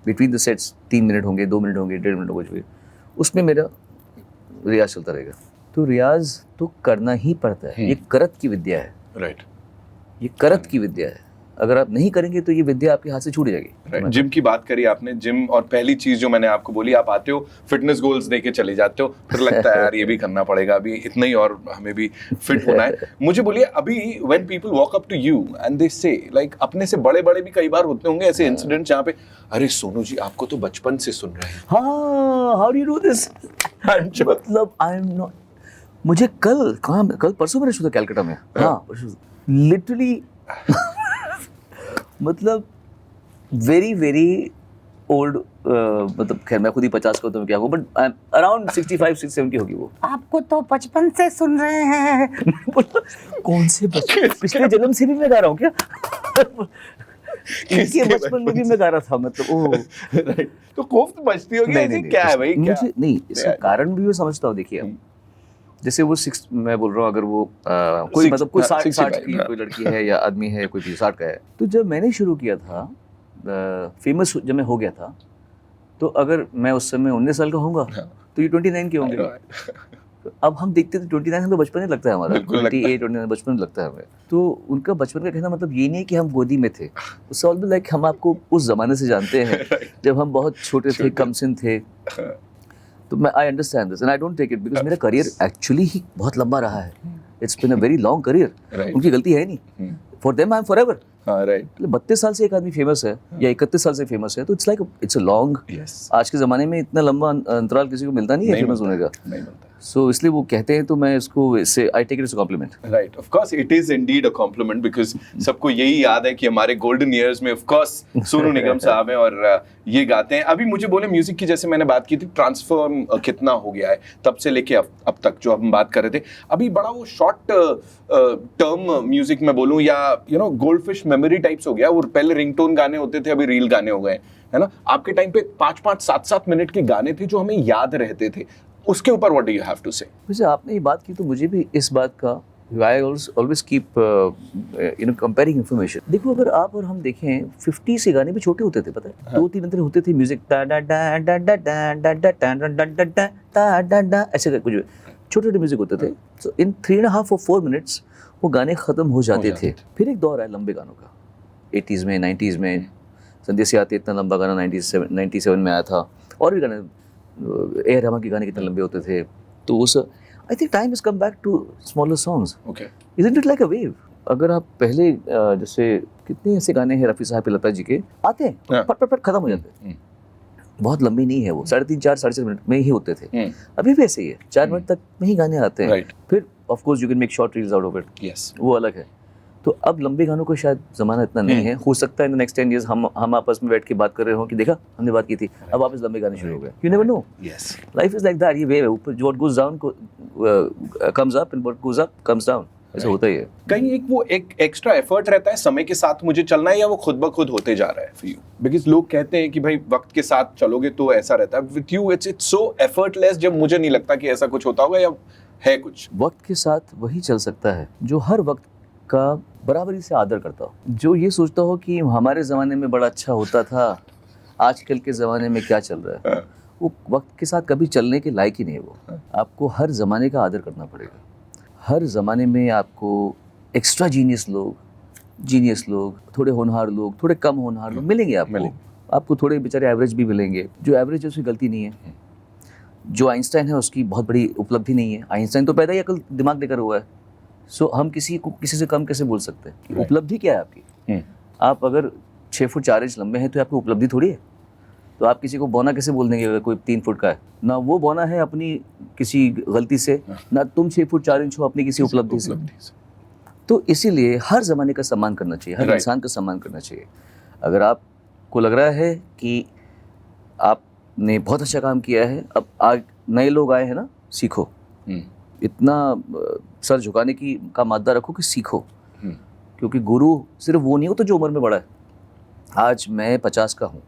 बिटवीन द सेट्स, 3 मिनट होंगे, 2 मिनट होंगे, 1.5 मिनट होंगे, उसमें मेरा रियाज चलता रहेगा। तो रियाज तो करना ही पड़ता है, ये करत की विद्या है।
राइट,
ये करत की विद्या है, अगर आप नहीं करेंगे तो ये विद्या आपके हाथ से छूट जाएगी।
राइट। जिम की बात करी आपने, जिम, और पहली चीज जो मैंने आपको बोली, आप आते हो फिटनेस गोल्स देके चले जाते हो, फिर लगता है यार ये भी करना पड़ेगा, अभी इतना ही और हमें भी फिट होना है। मुझे बोलिए, अभी when people walk up to you and they say like, अपने से बड़े बड़े भी कई बार होते होंगे ऐसे इंसिडेंट जहाँ पे अरे सोनू जी आपको तो बचपन से सुन रहे हैं।
हाँ, how do you do this? मतलब आई एम नॉट, मुझे कल परसों मैंने सुना कैलकाटा में, हाँ लिटरली मतलब वेरी वेरी ओल्ड, मतलब खैर मैं खुद ही 50 का हूं, तो मैं क्या हूँ, बट अराउंड 65-70 होगी वो।
आपको तो बचपन से सुन रहे हैं।
कौन से बचपन, पिछले जन्म से भी मैं गा रहा हूँ क्या? इनके बचपन में भी मैं गा रहा था, मतलब ओह।
राइट, तो खौफ तो बचती होगी, ऐसे क्या है भाई, क्या
मुझे नहीं, इसका कारण भी मैं समझता हूँ। देखिए अब जैसे वो 6, मैं बोल रहा हूँ, अगर वो कोई मतलब कोई 60 की कोई लड़की है या आदमी है, कोई 60 का है, तो जब मैंने शुरू किया था, फेमस जब मैं हो गया था, तो अगर मैं उस समय 19 साल का होऊंगा तो ये 29 के होंगे। तो अब हम देखते थे 29 हमें बचपन ही लगता है हमारा, 28-29 बचपन लगता है हमें। तो उनका बचपन का कहना मतलब ये नहीं कि हम गोदी में थे, उस ऑल लाइक हम आपको उस जमाने से जानते हैं जब हम बहुत छोटे थे, कमसिन थे। तो मैं I understand this and I don't take it, because मेरा करियर एक्चुअली ही बहुत लंबा रहा है। It's been a very long career, उनकी गलती है नहीं। For them I am forever.
Right,
32 साल से एक आदमी फेमस है या 31 साल से फेमस है, तो it's like it's a long. आज के ज़माने में इतना लंबा अंतराल किसी को मिलता नहीं है फेमस होने का,
नहीं मिलता।
सो इसलिए वो कहते हैं, तो मैं इसको इससे I take it as a compliment.
Right, of course it is indeed a compliment, because सबको यही याद है कि हमारे गोल्डन ईयर्स में ऑफ कोर्स सोनू निगम साहब हैं और ये गाते हैं। अभी मुझे बोले म्यूजिक की, जैसे मैंने बात की थी, ट्रांसफॉर्म कितना हो गया है तब से लेके अब तक जो हम बात कर रहे थे। अभी बड़ा वो शॉर्ट टर्म म्यूजिक में बोलूं या गोल्ड फिश मेमोरी टाइप्स हो गया। वो पहले रिंगटोन गाने होते थे, अभी रील गाने हो गए, है ना। आपके टाइम पे 5-5, 7-7 मिनट के गाने थे जो हमें याद रहते थे। उसके ऊपर what do you have to say?
वैसे आपने ये बात की तो मुझे भी इस बात का, I always keep comparing information. देखो अगर आप और हम देखें 50 से गाने भी छोटे होते थे, पता है, 2-3 अंतर होते थे म्यूजिक, ऐसे कुछ छोटे छोटे म्यूजिक होते थे। तो इन 3.5 और 4 मिनट्स वो गाने खत्म हो जाते थे। फिर एक दौर आया लंबे गानों का, 80s में, 90s में। संध्या से आते इतना लंबा गाना 97 में आया था, और भी गाने, ए आर रहमान के गाने कितने लंबे होते थे। तो उस I think time has come back to smaller songs.
Okay,
isn't it like a wave? अगर आप पहले जैसे कितने ऐसे गाने हैं रफ़ी साहब, लता जी के, आते हैं पट पट पट खत्म हो जाते हैं, बहुत लंबी नहीं है वो, 3.5, 4.5 मिनट में ही होते थे। अभी भी ऐसे ही है, 4 मिनट तक में ही गाने आते हैं। फिर of course you can make short reels out of it,
yes,
वो अलग है। तो अब लंबे गानों को शायद ज़माना इतना नहीं है। हो सकता है इन द नेक्स्ट 10 years हम आपस में बैठ के बात कर रहे हो कि देखा हमने बात की थी, अब वापस लंबे गाने शुरू हो गए। You never know,
yes,
life is like that. ये वेव है, ऊपर what goes down comes up and what goes up comes down, ऐसा होता ही है।
कहीं एक एक्स्ट्रा एफर्ट रहता है समय के साथ मुझे चलना है, या वो खुद ब खुद होते जा रहा है फॉर यू? बिकॉज लोग कहते हैं कि भाई वक्त के साथ चलोगे तो ऐसा रहता है। With you it's so effortless, जब मुझे नहीं लगता कि ऐसा कुछ होता होगा, या है कुछ?
वक्त के साथ वही चल सकता है जो हर वक्त का बराबरी से आदर करता हो, जो ये सोचता हो कि हमारे ज़माने में बड़ा अच्छा होता था, आजकल के ज़माने में क्या चल रहा है। वो वक्त के साथ कभी चलने के लायक ही नहीं है। वो आपको हर ज़माने का आदर करना पड़ेगा। हर ज़माने में आपको एक्स्ट्रा जीनियस लोग, थोड़े होनहार लोग, थोड़े कम होनहार लोग मिलेंगे आपको थोड़े बेचारे एवरेज भी मिलेंगे। जो एवरेज है उसकी गलती नहीं है, जो आइंस्टाइन है उसकी बहुत बड़ी उपलब्धि नहीं है। आइंस्टाइन तो पैदा ही अकल दिमाग देकर हुआ है। सो हम किसी को किसी से कम कैसे बोल सकते हैं? उपलब्धि क्या है आपकी? आप अगर 6 फुट 4 इंच लंबे हैं तो आपकी उपलब्धि थोड़ी है। तो आप किसी को बौना कैसे बोल देंगे अगर कोई 3 फुट का है? ना वो बौना है अपनी किसी गलती से, ना तुम 6 फुट 4 इंच हो अपनी किसी उपलब्धि से। तो इसीलिए हर ज़माने का सम्मान करना चाहिए, हर इंसान का सम्मान करना चाहिए। अगर आपको लग रहा है कि आपने बहुत अच्छा काम किया है, अब नए लोग आए हैं ना, सीखो। इतना सर झुकाने का मादा रखो कि सीखो, क्योंकि गुरु सिर्फ वो नहीं होता जो उम्र में बड़ा है। आज मैं 50 का हूँ,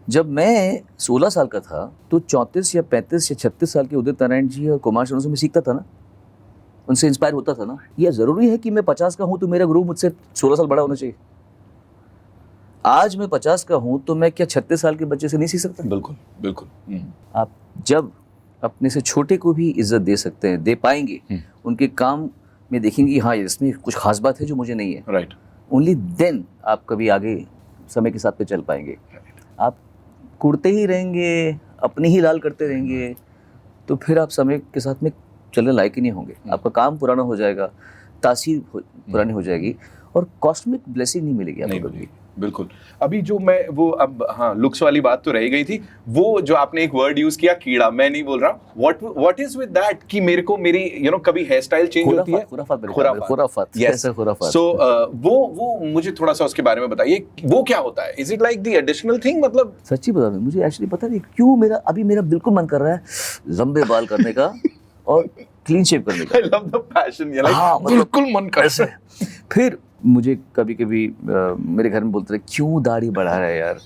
जब मैं 16 साल का था तो 34 या 35 या 36 साल के उदित नारायण जी और कुमार शानू से मैं सीखता था ना, उनसे इंस्पायर होता था ना। यह ज़रूरी है कि मैं 50 का हूँ तो मेरा गुरु मुझसे 16 साल बड़ा होना चाहिए? आज मैं 50 का हूँ तो मैं क्या 36 साल के बच्चे से नहीं सीख सकता?
बिल्कुल बिल्कुल।
आप जब अपने से छोटे को भी इज्जत दे सकते हैं, दे पाएंगे, उनके काम में देखेंगे हाँ इसमें कुछ खास बात है जो मुझे नहीं है,
राइट,
ओनली देन आप कभी आगे समय के साथ पे चल पाएंगे। आप कुड़ते ही रहेंगे, अपने ही लाल करते रहेंगे, तो फिर आप समय के साथ में चलने लायक ही नहीं होंगे। आपका काम पुराना हो जाएगा, तासीर पुरानी हो जाएगी। और कॉस्मिक ब्लेसिंग नहीं मिलेगी
नहीं
आपको कभी।
मिलेगी, बिल्कुल। अभी जो मैं वो अब हाँ लुक्स वाली बात तो रह गई थी, वो जो आपने एक वर्ड यूज किया कीड़ा, मैं नहीं बोल रहा, व्हाट इज विद दैट कि मेरे को मेरी कभी हेयर स्टाइल चेंज होती है,
खुराफात
यस,
ऐसा खुराफात।
सो वो मुझे थोड़ा सा उसके बारे में बताइए, वो क्या होता है, is it like the additional thing, मतलब
सच्ची बता रहा हूँ, मुझे एक्चुअली पता नहीं क्यों मेरा बिल्कुल मन कर रहा है लंबे बाल करने का और क्लीन शेव करने का।
आई लव द पैशन, ये
हाँ,
लाइक बिल्कुल मन कर
ऐसे। फिर मुझे कभी कभी मेरे घर में बोलते रहे क्यों दाढ़ी बढ़ा रहा है यार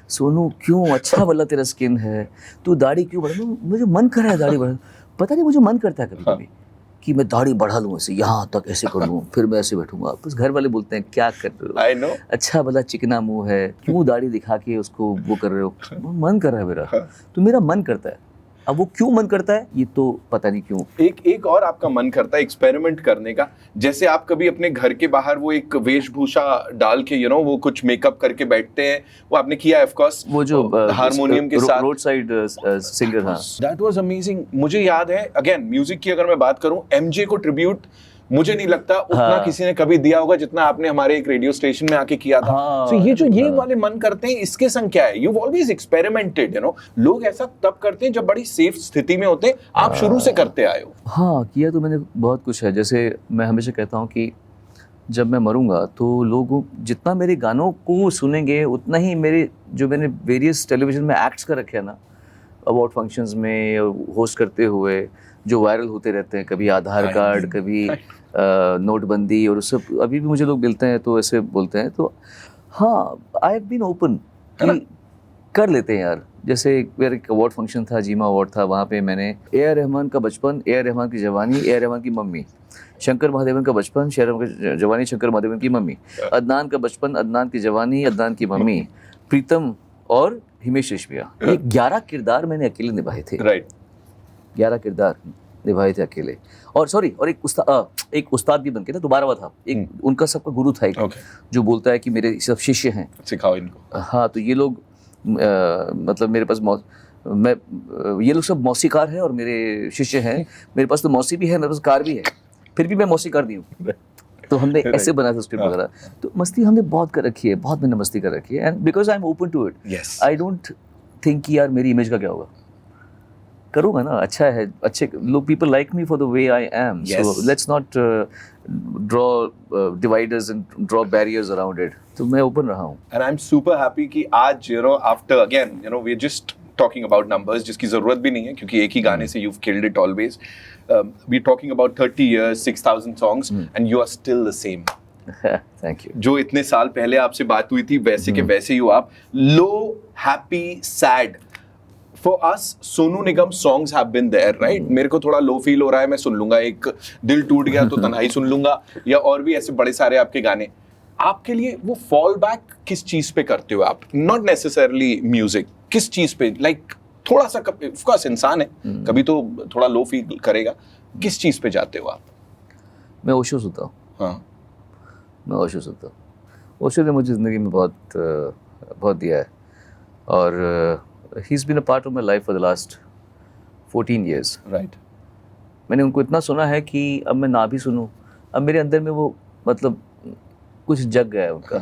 सोनू, क्यों, अच्छा वाला तेरा स्किन है, तू दाढ़ी क्यों बढ़ा? मुझे मन कर रहा है दाढ़ी बढ़ा, पता नहीं मुझे मन करता है कभी कभी कि मैं दाढ़ी बढ़ा लूँ ऐसे, यहाँ तक ऐसे कर लूँ, फिर मैं ऐसे बैठूंगा। बस घर वाले बोलते हैं क्या कर रहे हो,
आई नो,
अच्छा वाला चिकना मुंह है, क्यों दाढ़ी दिखा के उसको वो कर रहे हो? मन कर रहा है मेरा, तो मेरा मन करता है। अब वो क्यों मन करता है ये तो पता नहीं क्यों।
एक और आपका मन करता है एक्सपेरिमेंट करने का, जैसे आप कभी अपने घर के बाहर वो एक वेशभूषा डाल के वो कुछ मेकअप करके बैठते हैं, वो आपने किया है ऑफ कोर्स,
वो जो
हारमोनियम के साथ
रोड साइड सिंगर, हाँ
दैट वाज अमेजिंग। मुझे याद है, अगेन म्यूजिक की अगर मैं बात करूं, एमजे को ट्रिब्यूट मुझे नहीं लगता उतना किसी ने कभी दिया होगा जितना आपने हमारे एक रेडियो स्टेशन में आके किया था। So ये वाले मन करते हैं, इसके संग क्या है, यू ऑलवेज एक्सपेरिमेंटेड, लोग ऐसा तब करते हैं जब बड़ी सेफ स्थिति में होते हैं, आप शुरू से करते आए हो।
हाँ, किया तो मैंने बहुत कुछ है। जैसे मैं हमेशा कहता हूँ कि जब मैं मरूंगा तो लोग जितना मेरे गानों को सुनेंगे उतना ही मैंने वेरियस टेलीविजन में एक्ट्स कर रखे हैं ना, अवार्ड फंक्शंस में होस्ट करते हुए जो वायरल होते रहते हैं, कभी आधार कार्ड, कभी नोटबंदी, और सब अभी भी मुझे लोग मिलते हैं तो ऐसे बोलते हैं। तो हाँ, आई हैव बीन ओपन कि कर लेते हैं यार। जैसे एक अवार्ड फंक्शन था, जीमा अवार्ड था, वहाँ पे मैंने ए.आर. रहमान का बचपन, ए.आर. रहमान की जवानी, ए.आर. रहमान की मम्मी, शंकर महादेवन का बचपन, जवानी शंकर महादेवन की मम्मी, अदनान का बचपन, अदनान की जवानी, अदनान की मम्मी, प्रीतम और हिमेश रेशमिया। ये 11 किरदार मैंने अकेले निभाए थे।
राइट,
11 किरदार निभाए थे अकेले। और एक उस्ताद भी बन के ना दोबारा हुआ था, एक उनका सबका गुरु था, एक जो बोलता है कि मेरे सब शिष्य हैं,
सिखाओ इनको।
हाँ, तो ये लोग मतलब मेरे पास ये लोग सब मौसीकार हैं और मेरे शिष्य हैं। मेरे पास तो मौसी भी है, मेरे पास कार भी है, फिर भी मैं मौसीकार नहीं हूँ। तो हमने ऐसे बनाया था स्क्रिप्ट वगैरह। तो मस्ती हमने बहुत कर रखी है, बहुत मैंने मस्ती कर रखी है, and because I am open to it. I don't think कि यार मेरी इमेज का क्या होगा, करूँगा ना, अच्छा है, अच्छे लोग, people like me for the way I am, so let's not draw dividers and draw barriers around it. तो मैं ओपन रहा हूँ,
and I am super happy कि आज after again we are just talking about numbers, जिसकी जरूरत भी नहीं है क्योंकि एक ही गाने से you've killed it always. We are talking about 30 years, 6,000 songs, and you are still the same.
Thank you.
जो इतने साल पहले आपसे बात हुई थी वैसे के वैसे ही हो आप। Low, happy, sad, for us Sonu Nigam songs have been there, right? मेरे को थोड़ा लो फील हो रहा है, मैं सुन लूंगा, एक दिल टूट गया तो तन्हाई सुन लूंगा, या और भी ऐसे बड़े सारे आपके गाने। आपके लिए वो फॉल बैक किस चीज पे करते हो आप? नॉट नेसेसरली म्यूजिक, किस चीज पे, लाइक थोड़ा सा, ऑफ कोर्स इंसान है, कभी तो थोड़ा लो फील करेगा, किस चीज पे जाते हो आप?
मैं ओशो सुनता हूँ।
हाँ,
मैं ओशो सुनता हूँ। ओशो ने मुझे ज़िंदगी में बहुत दिया है, और he is been a part of my life for the last 14 years।
Right.
मैंने उनको इतना सुना है कि अब मैं ना भी सुनूं, अब मेरे अंदर में वो मतलब कुछ जग गया है उनका।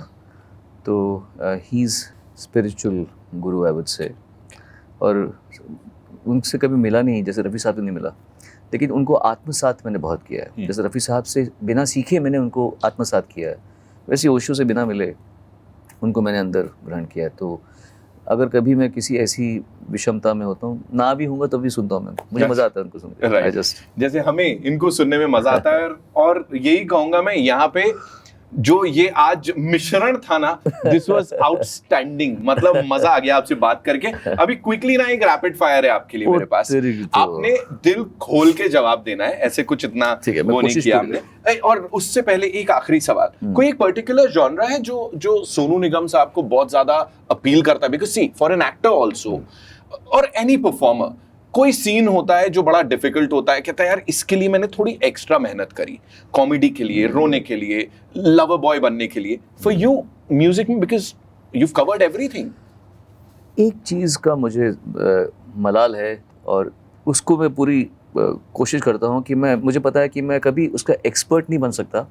तो he is spiritual Guru I would say, और उनसे कभी मिला नहीं, जैसे रफ़ी साहब से नहीं मिला, लेकिन उनको आत्मसात मैंने बहुत किया है। जैसे रफ़ी साहब से बिना सीखे मैंने उनको आत्मसात किया है, वैसे ओशो से बिना मिले उनको मैंने अंदर ग्रहण किया है। तो अगर कभी मैं किसी ऐसी विषमता में होता हूँ, ना भी हूँगा तो भी सुनता हूँ मैं, मुझे मज़ा आता है उनको सुन के।
Right. जैसे हमें इनको सुनने में मजा आता है, और यही कहूंगा मैं यहाँ पे, जो ये आज मिश्रण था ना, दिस वाज आउटस्टैंडिंग, मतलब मजा आ गया आपसे बात करके। अभी क्विकली ना एक रैपिड फायर है आपके लिए मेरे पास, आपने दिल खोल के जवाब देना है, ऐसे कुछ इतना वो नहीं किया हमने। और उससे पहले एक आखिरी सवाल, कोई एक पर्टिकुलर जॉनरा है जो सोनू निगम साहब को बहुत ज्यादा अपील करता है? Because see, for an actor also और एनी परफॉर्मर, कोई सीन होता है जो बड़ा डिफिकल्ट होता है, कहता है यार इसके लिए मैंने थोड़ी एक्स्ट्रा मेहनत करी, कॉमेडी के लिए, रोने के लिए, लवर बॉय बनने के लिए। फॉर यू म्यूजिक में, बिकॉज यू कवर्ड एवरीथिंग।
एक चीज़ का मुझे मलाल है, और उसको मैं पूरी कोशिश करता हूँ कि मुझे पता है कि मैं कभी उसका एक्सपर्ट नहीं बन सकता,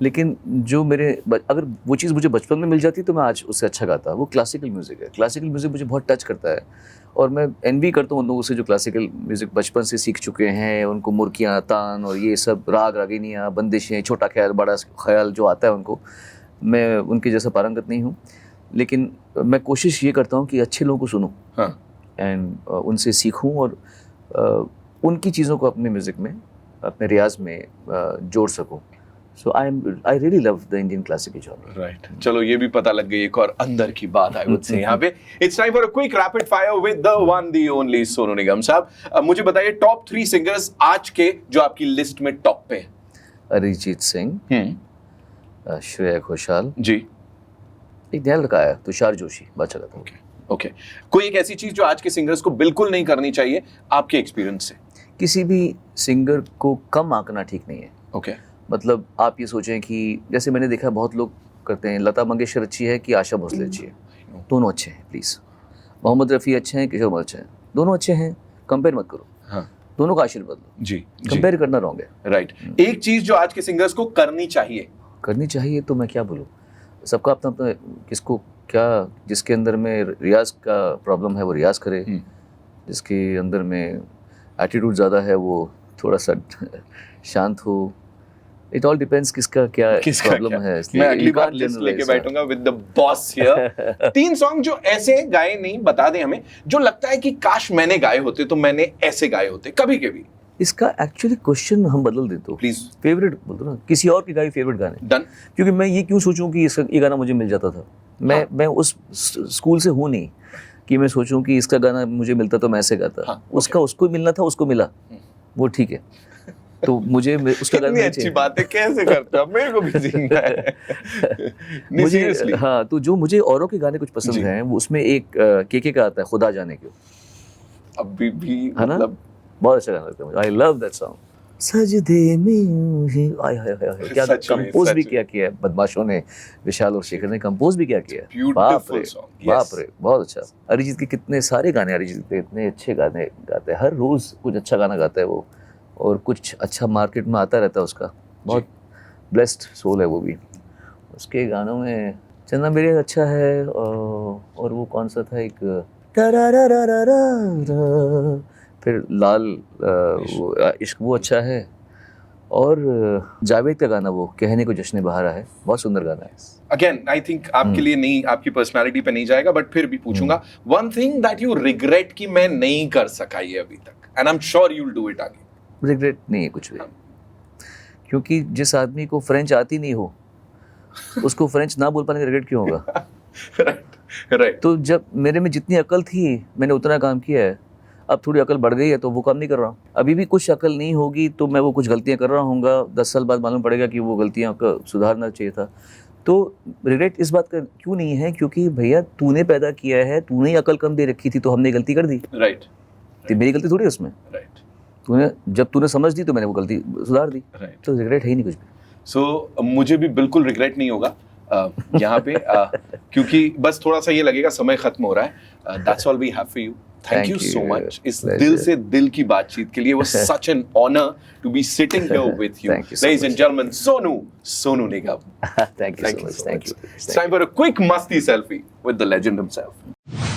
लेकिन जो अगर वो चीज़ मुझे बचपन में मिल जाती तो मैं आज उससे अच्छा गाता। वो क्लासिकल म्यूज़िक है। क्लासिकल म्यूज़िक मुझे बहुत टच करता है और मैं एनवी करता हूँ उन लोगों से जो क्लासिकल म्यूज़िक बचपन से सीख चुके हैं। उनको मुर्कियाँ, तान और ये सब राग रागिनियाँ, बंदिशें, छोटा ख्याल, बड़ा ख्याल जो आता है उनको, मैं उनके जैसा पारंगत नहीं हूँ, लेकिन मैं कोशिश ये करता हूँ कि अच्छे लोगों को सुनूं एंड उनसे सीखूं और उनकी चीज़ों को अपने म्यूज़िक में, अपने रियाज में जोड़ सकूं। So I really love the Indian classical genre.
Right, चलो ये भी पता लग गई एक और अंदर की बात आई वुड से यहाँ पे। It's time for a quick rapid fire with the one the only Sonu Nigam साहब। मुझे बताइए टॉप 3 सिंगर्स आज के जो आपकी लिस्ट में टॉप पे हैं।
अरिजीत सिंह, श्रेया घोषाल
जी,
एक नया लड़का आया तुषार जोशी, बात चला था।
ओके, कोई एक ऐसी चीज जो आज के सिंगर्स को बिल्कुल नहीं करनी चाहिए आपके एक्सपीरियंस से?
किसी भी सिंगर को कम आंकना ठीक नहीं है।
ओके,
मतलब आप ये सोचें कि जैसे मैंने देखा बहुत लोग करते हैं, लता मंगेशकर अच्छी है कि आशा भोसले अच्छी है, दोनों अच्छे हैं प्लीज़। मोहम्मद रफ़ी अच्छे हैं, किशोर कुमार अच्छे हैं, दोनों अच्छे हैं, कंपेयर मत करो।
हाँ,
दोनों का आशीर्वाद लो
जी,
कंपेयर करना रॉन्ग है।
राइट, एक चीज जो आज के सिंगर्स को करनी चाहिए
तो मैं क्या बोलूँ, सबका अपना अपना, किसको क्या, जिसके अंदर में रियाज का प्रॉब्लम है वो रियाज करे, जिसके अंदर में एटीट्यूड ज़्यादा है वो थोड़ा सा शांत हो। इट ऑल डिपेंड्स किसका क्या प्रॉब्लम है।
मैं अगली बार लिस्ट लेके बैठूंगा with the boss here. 3 song जो ऐसे गाए नहीं, बता दें हमें, जो लगता है कि काश मैंने गाए होते तो मैंने ऐसे गाए होते कभी कभी।
इसका एक्चुअली क्वेश्चन हम बदल देते हो,
प्लीज।
फेवरेट बोल दो ना, किसी और की गाई फेवरेट गाने।
डन।
क्योंकि मैं ये क्यों सोचूं कि ये गाना मुझे मिल जाता था। मैं उस स्कूल से हूँ नहीं कि मैं सोचूं कि इसका गाना मुझे मिलता तो मैं ऐसे गाता। उसका उसको मिलना था, उसको मिला, वो ठीक है, तो मुझे उसका गाना
नहीं। अच्छी बात है, कैसे करते हो, मेरे को भी जीना है।
मुझे हाँ, तो जो मुझे औरों के गाने कुछ पसंद हैं, वो उसमें एक के का आता है, खुदा जाने क्यों,
अभी भी
है ना, बहुत अच्छा गाना लगता है मुझे। I love that song. सजदे में हाय हाय हाय, क्या कंपोज भी किया है बदमाशों ने, विशाल और शेखर ने कंपोज भी क्या किया है। बाप रे, बहुत अच्छा। अरिजीत के कितने सारे गाने, अरिजीत के इतने अच्छे गाने गाते हैं, हर रोज कुछ अच्छा गाना गाता है वो, और कुछ अच्छा मार्केट में आता रहता है उसका। बहुत ब्लेस्ड सोल है वो भी। उसके गानों में चन्ना मेरे अच्छा है, और वो कौन सा था, एक फिर लाल वो इश्क, वो अच्छा है, और जावेद का गाना वो कहने को जश्न बहारा है, बहुत सुंदर गाना है।
अगेन आई थिंक आपके लिए नहीं, आपकी पर्सनालिटी पे नहीं जाएगा, बट फिर भी पूछूंगा, one thing that you regret कि मैं नहीं कर सका ये अभी तक, and I am sure you will do it आगे।
रिग्रेट नहीं है कुछ भी, क्योंकि जिस आदमी को फ्रेंच आती नहीं हो उसको फ्रेंच ना बोल पाने का रिग्रेट क्यों होगा।
राइट।
तो जब मेरे में जितनी अकल थी मैंने उतना काम किया है, अब थोड़ी अकल बढ़ गई है तो वो काम नहीं कर रहा हूँ। अभी भी कुछ अकल नहीं होगी तो मैं वो कुछ गलतियाँ कर रहा हूँगा, 10 साल बाद मालूम पड़ेगा कि वो गलतियाँ का सुधारना चाहिए था। तो रिग्रेट इस बात का क्यों नहीं है, क्योंकि भैया तूने पैदा किया है, तूने ही अकल कम दे रखी थी तो हमने गलती कर दी।
राइट।
तो मेरी गलती थोड़ी है उसमें।
राइट।
जब तूने समझ दी तो मैंने वो गलती सुधार दी। तो रिग्रेट है ही नहीं कुछ भी।
सो मुझे भी बिल्कुल रिग्रेट नहीं होगा यहाँ पे, क्योंकि बस थोड़ा सा ये लगेगा समय खत्म हो रहा है। That's all we have for you. Thank you so much इस दिल से दिल की बातचीत के लिए। वो such an honour to be sitting here with you, ladies and gentleman, Sonu Nigam.
Thank you so much.
It's time for a quick musty selfie with the legend himself.